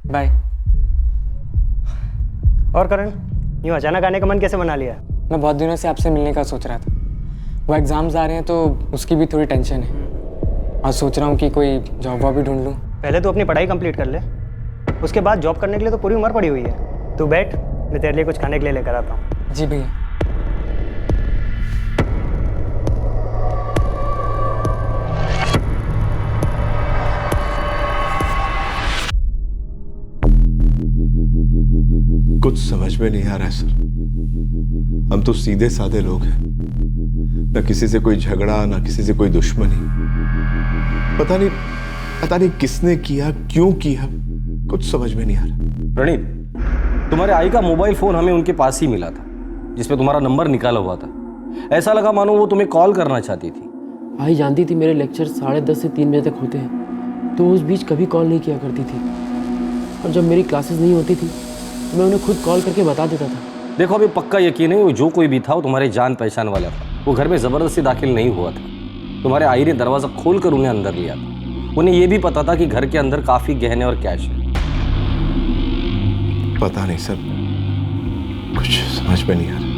बाय। और करण, यूँ अचानक आने का मन कैसे बना लिया? मैं बहुत दिनों से आपसे मिलने का सोच रहा था। वो एग्ज़ाम्स आ रहे हैं तो उसकी भी थोड़ी टेंशन है, और सोच रहा हूँ कि कोई जॉब वॉब भी ढूंढ लूँ। पहले तो अपनी पढ़ाई कंप्लीट कर ले, उसके बाद जॉब करने के लिए तो पूरी उम्र पड़ी हुई है। तू बैठ, मैं तेरे लिए कुछ खाने के लिए लेकर आता हूँ। जी भैया। कुछ समझ में नहीं आ रहा है सर। हम तो सीधे साधे लोग हैं, न किसी से कोई झगड़ा, न किसी से कोई दुश्मनी। पता नहीं किसने किया, क्यों किया, कुछ समझ में नहीं आ रहा। प्रणीत, तुम्हारे आई का मोबाइल फोन हमें उनके पास ही मिला था, जिसपे तुम्हारा नंबर निकाला हुआ था। ऐसा लगा मानो वो तुम्हें कॉल करना चाहती थी। आई जानती थी मेरे लेक्चर 10:30 से 3 बजे तक होते हैं, तो उस बीच कभी कॉल नहीं किया करती थी। और जब मेरी क्लासेस नहीं होती थी मैं उन्हें खुद कॉल करके बता देता था। देखो, अभी पक्का यकीन है वो जो कोई भी था वो तुम्हारे जान पहचान वाला था। वो घर में ज़बरदस्ती दाखिल नहीं हुआ था। तुम्हारे आई ने दरवाज़ा खोल कर उन्हें अंदर लिया था। उन्हें यह भी पता था कि घर के अंदर काफ़ी गहने और कैश है। पता नहीं सर, कुछ समझ में नहीं आ रहा।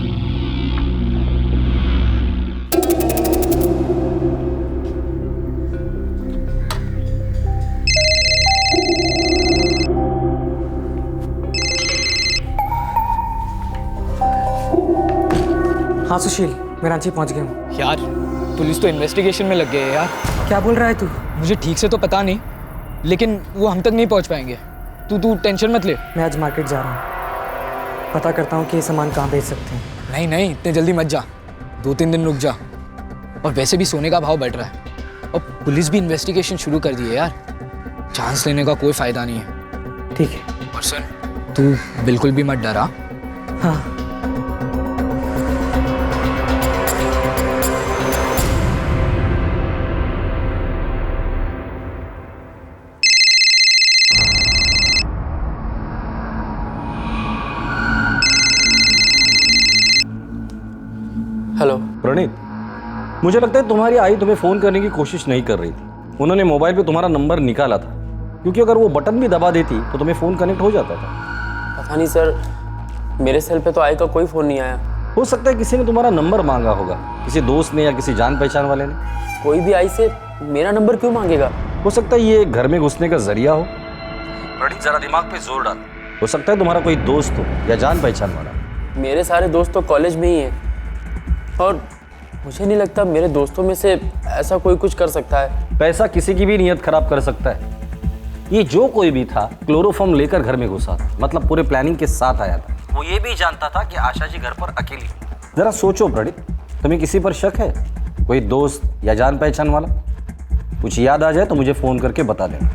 हाँ सुशील, मैं रांची पहुंच गया हूँ। यार पुलिस तो इन्वेस्टिगेशन में लग गई है यार। क्या बोल रहा है तू? मुझे ठीक से तो पता नहीं, लेकिन वो हम तक नहीं पहुंच पाएंगे। तू टेंशन मत ले। मैं आज मार्केट जा रहा हूँ, पता करता हूँ कि ये सामान कहाँ बेच सकते हैं। नहीं इतने जल्दी मत जा, 2-3 दिन रुक जा। और वैसे भी सोने का भाव बढ़ रहा है, और पुलिस भी इन्वेस्टिगेशन शुरू कर दी है यार। चांस लेने का कोई फायदा नहीं है। ठीक है। और सुन, तू बिल्कुल भी मत डरा। हाँ। हेलो प्रणीत, मुझे लगता है तुम्हारी आई तुम्हें फ़ोन करने की कोशिश नहीं कर रही थी। उन्होंने मोबाइल पे तुम्हारा नंबर निकाला था, क्योंकि अगर वो बटन भी दबा देती तो तुम्हें फ़ोन कनेक्ट हो जाता था। पता नहीं सर, मेरे सेल पे तो आई का कोई फ़ोन नहीं आया। हो सकता है किसी ने तुम्हारा नंबर मांगा होगा, किसी दोस्त ने या किसी जान पहचान वाले ने। कोई भी आई से मेरा नंबर क्यों मांगेगा? हो सकता है ये घर में घुसने का जरिया हो। प्रणीत, जरा दिमाग पे जोर डाल। हो सकता है तुम्हारा कोई दोस्त हो या जान पहचान वाला। मेरे सारे दोस्त तो कॉलेज में ही हैं, और मुझे नहीं लगता मेरे दोस्तों में से ऐसा कोई कुछ कर सकता है। पैसा किसी की भी नीयत खराब कर सकता है। ये जो कोई भी था क्लोरोफॉर्म लेकर घर में घुसा था, मतलब पूरे प्लानिंग के साथ आया था। वो ये भी जानता था कि आशा जी घर पर अकेली। जरा सोचो प्रणीत, तुम्हें किसी पर शक है? कोई दोस्त या जान पहचान वाला? कुछ याद आ जाए तो मुझे फोन करके बता देना।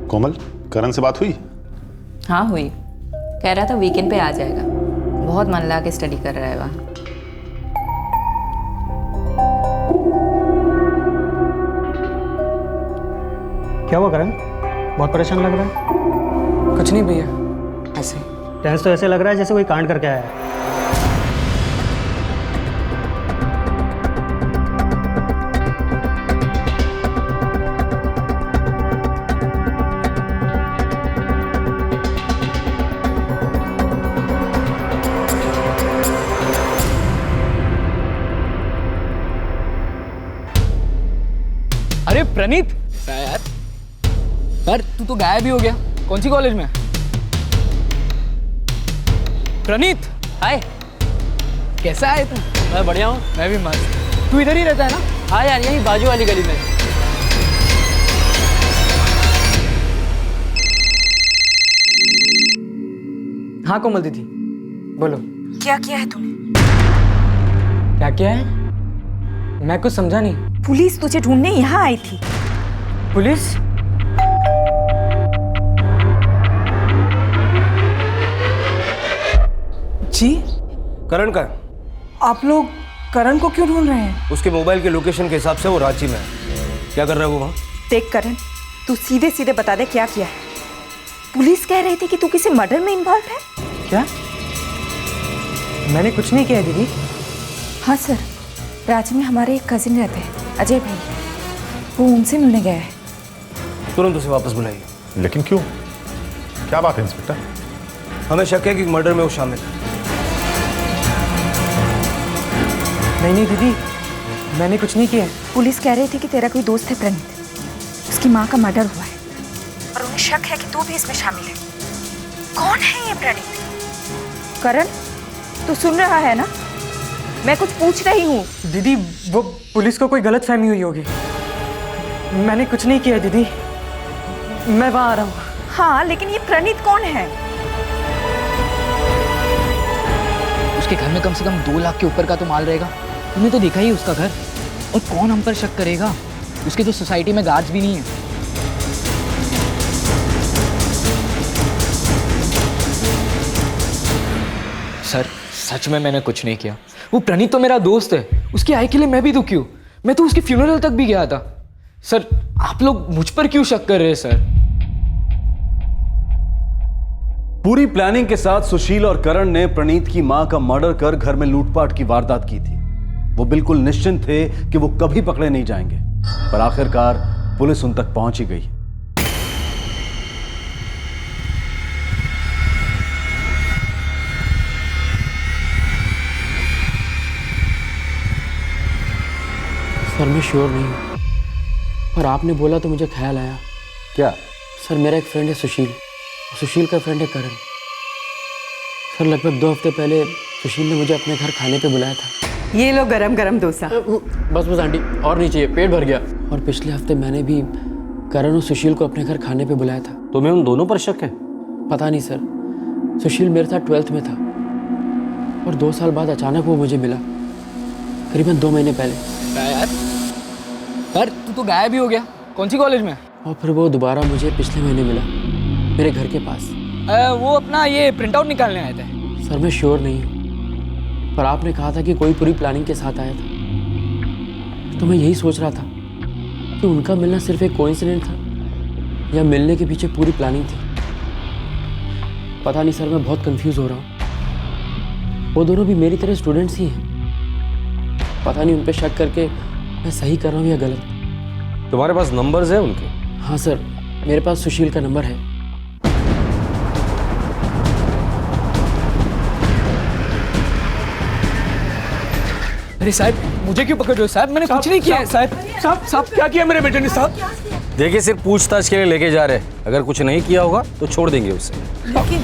कोमल, करण से बात हुई? हाँ हुई। कह रहा था वीकेंड पे आ जाएगा। बहुत मन लगा के स्टडी कर रहा है वहाँ। क्या हुआ करण, बहुत परेशान लग रहा है? कुछ नहीं भैया, ऐसे ही। टेंस तो ऐसे लग रहा है जैसे कोई कांड करके आया है। अरे प्रणीत यार, तू तो गायब ही हो गया। कौन सी कॉलेज में? प्रणीत, हाय, कैसा है तू? मैं बढ़िया हूँ। मैं भी मस्त। तू इधर ही रहता है ना? हाँ यार, यही बाजू वाली गली में। हाँ कोमल दीदी, बोलो। क्या किया है तूने? क्या किया है? मैं कुछ समझा नहीं। पुलिस तुझे ढूंढने यहाँ आई थी। पुलिस? जी करण का है। आप लोग करण को क्यों ढूंढ रहे हैं? उसके मोबाइल के लोकेशन के हिसाब से वो रांची में है। क्या कर रहा है वो वहाँ? देख करण, तू सीधे सीधे बता दे क्या किया है। पुलिस कह रही थी कि तू किसी मर्डर में इन्वॉल्व है। क्या? मैंने कुछ नहीं किया दीदी। हाँ सर, रांची में हमारे एक कजिन रहते हैं, अजय भाई, वो उनसे मिलने गया है। तुरंत उसे वापस बुलाइए। लेकिन क्यों? क्या बात है इंस्पेक्टर? हमें शक है कि मर्डर में वो शामिल है। नहीं दीदी, मैंने कुछ नहीं किया। पुलिस कह रही थी कि तेरा कोई दोस्त है प्रणीत, उसकी माँ का मर्डर हुआ है और उन्हें शक है कि तू भी इसमें शामिल है। कौन है ये प्रणीत? करण, तू सुन रहा है ना? मैं कुछ पूछ रही हूँ। दीदी, वो पुलिस को कोई गलतफहमी हुई होगी। मैंने कुछ नहीं किया दीदी, मैं वहाँ आ रहा हूँ। हाँ, लेकिन ये प्रणीत कौन है? उसके घर में कम से कम 2 लाख के ऊपर का तो माल रहेगा। तुमने तो देखा ही उसका घर। और कौन हम पर शक करेगा? उसके तो सोसाइटी में गार्ड्स भी नहीं है। सर, सच में मैंने कुछ नहीं किया। वो प्रणीत तो मेरा दोस्त है, उसकी आई के लिए मैं भी दुखी हूँ। मैं तो उसके फ्यूनरल तक भी गया था। सर, आप लोग मुझ पर क्यों शक कर रहे हैं सर? पूरी प्लानिंग के साथ सुशील और करण ने प्रणीत की मां का मर्डर कर घर में लूटपाट की वारदात की थी। वो बिल्कुल निश्चिंत थे कि वो कभी पकड़े नहीं जाएंगे, पर आखिरकार पुलिस उन तक पहुंच ही गई। सर मैं श्योर नहीं हूँ, पर आपने बोला तो मुझे ख्याल आया। क्या? सर मेरा एक फ्रेंड है सुशील, सुशील का फ्रेंड है करण। सर लगभग 2 हफ्ते पहले सुशील ने मुझे अपने घर खाने पे बुलाया था। ये लो गरम गरम डोसा। बस आंटी, और नहीं चाहिए, पेट भर गया। और पिछले हफ्ते मैंने भी करण और सुशील को अपने घर खाने पे बुलाया था। तुम्हें उन दोनों पर शक है? पता नहीं सर, सुशील मेरे साथ 12th में था और 2 साल बाद अचानक वो मुझे मिला, करीबन 2 महीने पहले। यार तू तो गायब ही हो गया, कौन सी कॉलेज में? और फिर वो दोबारा मुझे पिछले महीने मिला मेरे घर के पास। वो अपना ये प्रिंट आउट निकालने आए थे। सर मैं श्योर नहीं हूँ, पर आपने कहा था कि कोई पूरी प्लानिंग के साथ आया था, तो मैं यही सोच रहा था कि उनका मिलना सिर्फ एक कोइंसिडेंट था या मिलने के पीछे पूरी प्लानिंग थी। पता नहीं सर, मैं बहुत कंफ्यूज हो रहा हूँ। वो दोनों भी मेरी तरह स्टूडेंट्स ही हैं। पता नहीं उन पे शक करके मैं सही कर रहा हूँ या गलत। तुम्हारे पास नंबर्स है उनके? हाँ सर, मेरे पास सुशील का नंबर है। अरे साहब, मुझे क्यों पकड़ रहे हो साहब? मैंने कुछ नहीं किया है साहब। साहब क्या किया मेरे बेटे ने साहब? देखिए सिर्फ पूछताछ के लिए लेके जा रहे हैं, अगर कुछ नहीं किया होगा तो छोड़ देंगे उसे। लेकिन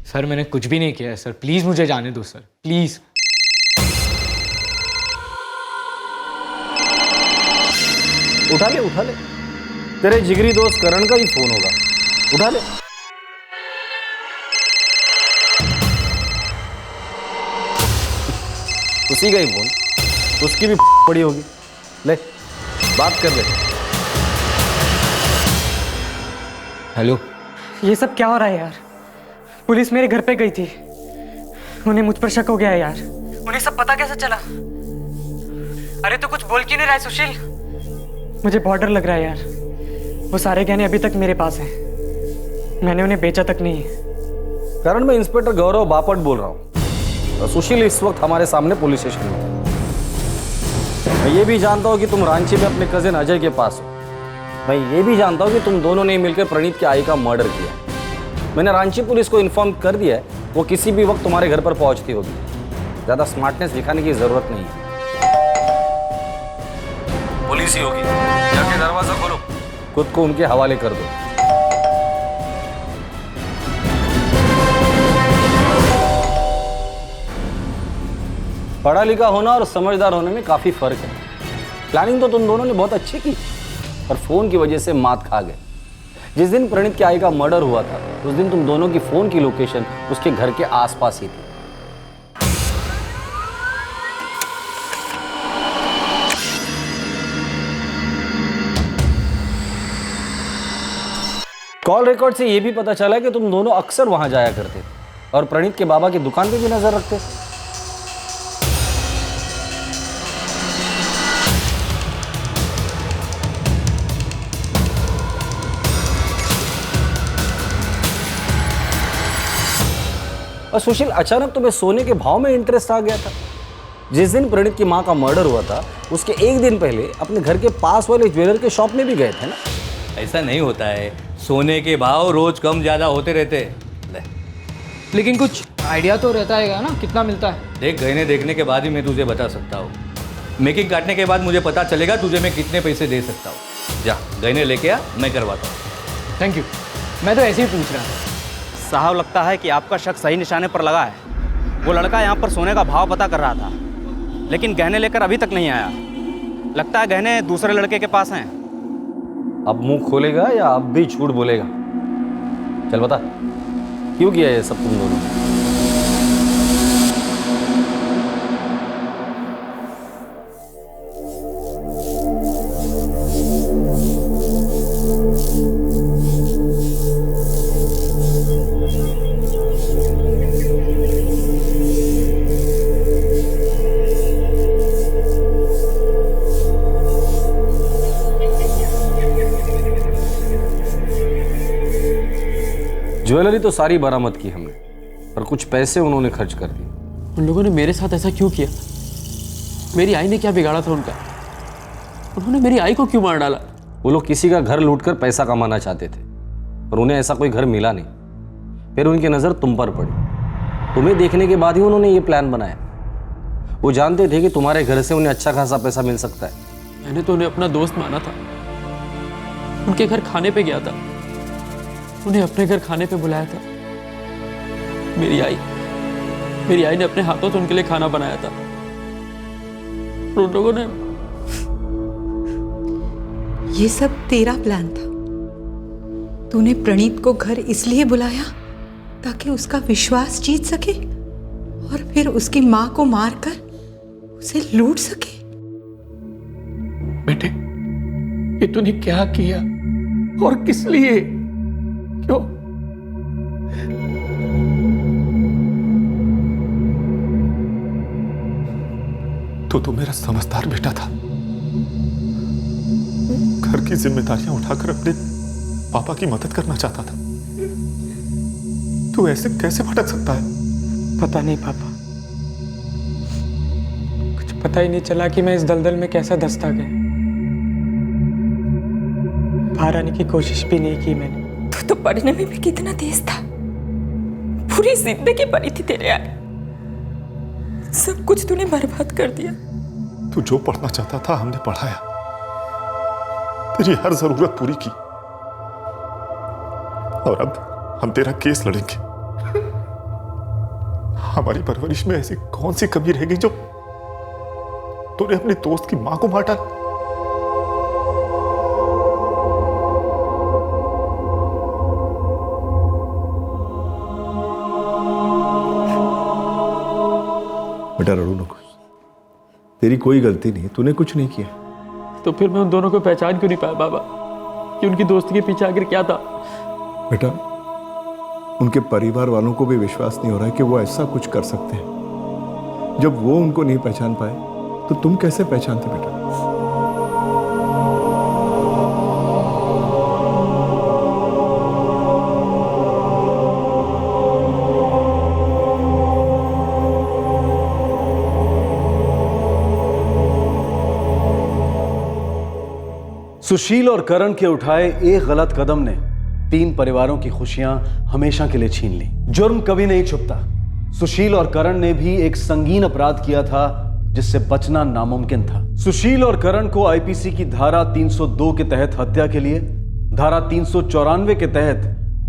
सर मैंने कुछ भी नहीं किया है सर, प्लीज मुझे जाने दो सर, प्लीज। उठा ले, तेरे जिगरी दोस्त करण का ही फोन होगा, उठा ले। उसी का ही फोन, उसकी भी पड़ी होगी, ले बात कर ले। हेलो, ये सब क्या हो रहा है यार? पुलिस मेरे घर पे गई थी, उन्हें मुझ पर शक हो गया है यार। उन्हें सब पता कैसे चला? अरे तो कुछ बोल क्यों नहीं रहा है सुशील? मुझे बहुत डर लग रहा है यार। वो सारे गहने अभी तक मेरे पास हैं, मैंने उन्हें बेचा तक नहीं है। करण, मैं इंस्पेक्टर गौरव बापट बोल रहा हूँ। सुशील इस वक्त हमारे सामने पुलिस स्टेशन में है। मैं ये भी जानता हूँ कि तुम रांची में अपने कजिन अजय के पास हो। मैं ये भी जानता हूँ कि तुम दोनों ने मिलकर प्रणीत की आई का मर्डर किया। मैंने रांची पुलिस को इन्फॉर्म कर दिया है, वो किसी भी वक्त तुम्हारे घर पर पहुंचती होगी। ज्यादा स्मार्टनेस दिखाने की जरूरत नहीं है। पुलिस ही होगी, जाके दरवाजा खोलो, खुद को उनके हवाले कर दो। पढ़ा लिखा होना और समझदार होने में काफी फर्क है। प्लानिंग तो तुम दोनों ने बहुत अच्छी की, और फोन की वजह से मात खा गए। जिस दिन प्रणीत की आई का मर्डर हुआ था उस दिन तुम दोनों की फोन की लोकेशन उसके घर के आसपास ही थी। कॉल रिकॉर्ड से यह भी पता चला कि तुम दोनों अक्सर वहां जाया करते थे और प्रणीत के बाबा की दुकान पे भी नजर रखते। और सुशील, अचानक तुम्हें सोने के भाव में इंटरेस्ट आ गया था। जिस दिन प्रणीत की मां का मर्डर हुआ था उसके एक दिन पहले अपने घर के पास वाले ज्वेलर के शॉप में भी गए थे ना? ऐसा नहीं होता है, सोने के भाव रोज कम ज्यादा होते रहते। लेकिन कुछ आइडिया तो रहता है ना, कितना मिलता है? देख, गहने देखने के बाद ही मैं तुझे बता सकता हूँ। मेकिंग काटने के बाद मुझे पता चलेगा तुझे मैं कितने पैसे दे सकता हूँ। जा गहने लेके आ, मैं करवाता हूँ। थैंक यू, मैं तो ऐसे ही पूछ रहा था। साहब, लगता है कि आपका शक सही निशाने पर लगा है। वो लड़का यहाँ पर सोने का भाव पता कर रहा था, लेकिन गहने लेकर अभी तक नहीं आया। लगता है गहने दूसरे लड़के के पास हैं। अब मुंह खोलेगा या अब भी झूठ बोलेगा? चल बता, क्यों किया ये सब तुम दोनों? ज्वेलरी तो सारी बरामद की हमने, पर कुछ पैसे उन्होंने खर्च कर दिए। उन लोगों ने मेरे साथ ऐसा क्यों किया? मेरी आई ने क्या बिगाड़ा था उनका? उन्होंने मेरी आई को क्यों मार डाला? वो लोग किसी का घर लूटकर पैसा कमाना चाहते थे, पर उन्हें ऐसा कोई घर मिला नहीं। फिर उनकी नज़र तुम पर पड़ी। तुम्हें देखने के बाद ही उन्होंने ये प्लान बनाया। वो जानते थे कि तुम्हारे घर से उन्हें अच्छा खासा पैसा मिल सकता है। मैंने तो उन्हें अपना दोस्त माना था, उनके घर खाने पे गया था, उन्हें अपने घर खाने पे बुलाया था। मेरी आई ने अपने हाथों से उनके लिए खाना बनाया था। उन लोगों ने ये सब तेरा प्लान था। तूने प्रणीत को घर इसलिए बुलाया ताकि उसका विश्वास जीत सके और फिर उसकी मां को मारकर उसे लूट सके। बेटे, ये तूने क्या किया और किस लिए? क्यों? तो मेरा समझदार बेटा था। घर की जिम्मेदारियां उठाकर अपने पापा की मदद करना चाहता था। तू ऐसे कैसे भटक सकता है? पता नहीं पापा, कुछ पता ही नहीं चला कि मैं इस दलदल में कैसा धंसता गया। बाहर आने की कोशिश भी नहीं की मैंने। तो पढ़ने में भी कितना तेज था। पूरी जिंदगी पड़ी थी तेरे आगे, सब कुछ तूने बर्बाद कर दिया। तू जो पढ़ना चाहता था हमने पढ़ाया, तेरी हर जरूरत पूरी की, और अब हम तेरा केस लड़ेंगे। हमारी परवरिश में ऐसी कौन सी कमी रह गई जो तूने अपने दोस्त की मां को मार डाला? बेटा रो नको, तेरी कोई गलती नहीं, तूने कुछ नहीं किया। तो फिर मैं उन दोनों को पहचान क्यों नहीं पाया बाबा कि उनकी दोस्ती के पीछे आखिर क्या था? बेटा, उनके परिवार वालों को भी विश्वास नहीं हो रहा है कि वो ऐसा कुछ कर सकते हैं। जब वो उनको नहीं पहचान पाए तो तुम कैसे पहचानते बेटा? सुशील और करण के उठाए एक गलत कदम ने 3 परिवारों की खुशियां हमेशा के लिए छीन ली। जुर्म कभी नहीं छुपता। सुशील और करण ने भी एक संगीन अपराध किया था जिससे बचना नामुमकिन था। सुशील और करण को आईपीसी की धारा 302 के तहत हत्या के लिए, धारा 394 के तहत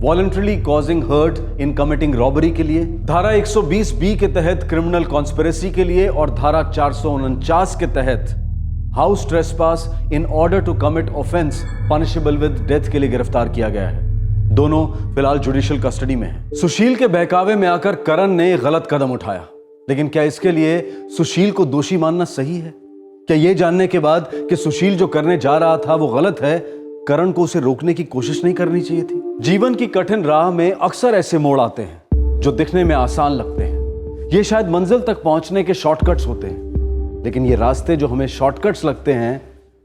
voluntarily causing hurt in committing robbery के लिए, धारा 120 बी के तहत क्रिमिनल कॉन्स्पिरेसी के लिए और धारा 449 के तहत house trespass in order to commit offence punishable with death के लिए गिरफ्तार किया गया है। दोनों फिलहाल जुडिशियल कस्टडी में हैं। सुशील के बहकावे में आकर करण ने गलत कदम उठाया, लेकिन क्या इसके लिए सुशील को दोषी मानना सही है? क्या यह जानने के बाद कि सुशील जो करने जा रहा था वो गलत है, करण को उसे रोकने की कोशिश नहीं करनी चाहिए थी? जीवन की कठिन राह में अक्सर ऐसे मोड़ आते हैं जो दिखने में आसान लगते हैं। ये शायद मंजिल तक पहुंचने के शॉर्टकट्स होते हैं, लेकिन ये रास्ते जो हमें शॉर्टकट्स लगते हैं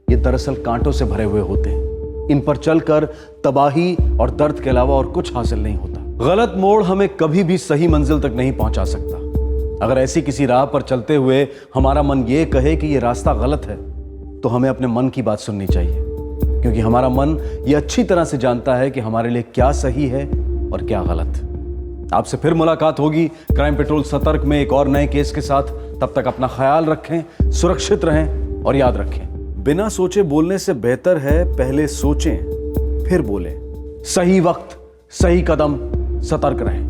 ये दरअसल कांटों से भरे हुए होते हैं। इन पर चलकर तबाही और दर्द के अलावा और कुछ हासिल नहीं होता। गलत मोड़ हमें कभी भी सही मंजिल तक नहीं पहुंचा सकता। अगर ऐसी किसी राह पर चलते हुए हमारा मन ये कहे कि ये रास्ता गलत है, तो हमें अपने मन की बात सुननी चाहिए, क्योंकि हमारा मन ये अच्छी तरह से जानता है कि हमारे लिए क्या सही है और क्या गलत। आपसे फिर मुलाकात होगी क्राइम पेट्रोल सतर्क में एक और नए केस के साथ। तब तक अपना ख्याल रखें, सुरक्षित रहें और याद रखें, बिना सोचे बोलने से बेहतर है पहले सोचें फिर बोलें। सही वक्त, सही कदम, सतर्क रहें।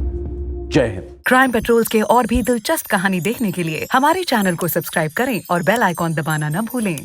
जय हिंद। क्राइम पेट्रोल के और भी दिलचस्प कहानी देखने के लिए हमारे चैनल को सब्सक्राइब करें और बेल आइकॉन दबाना न भूलें।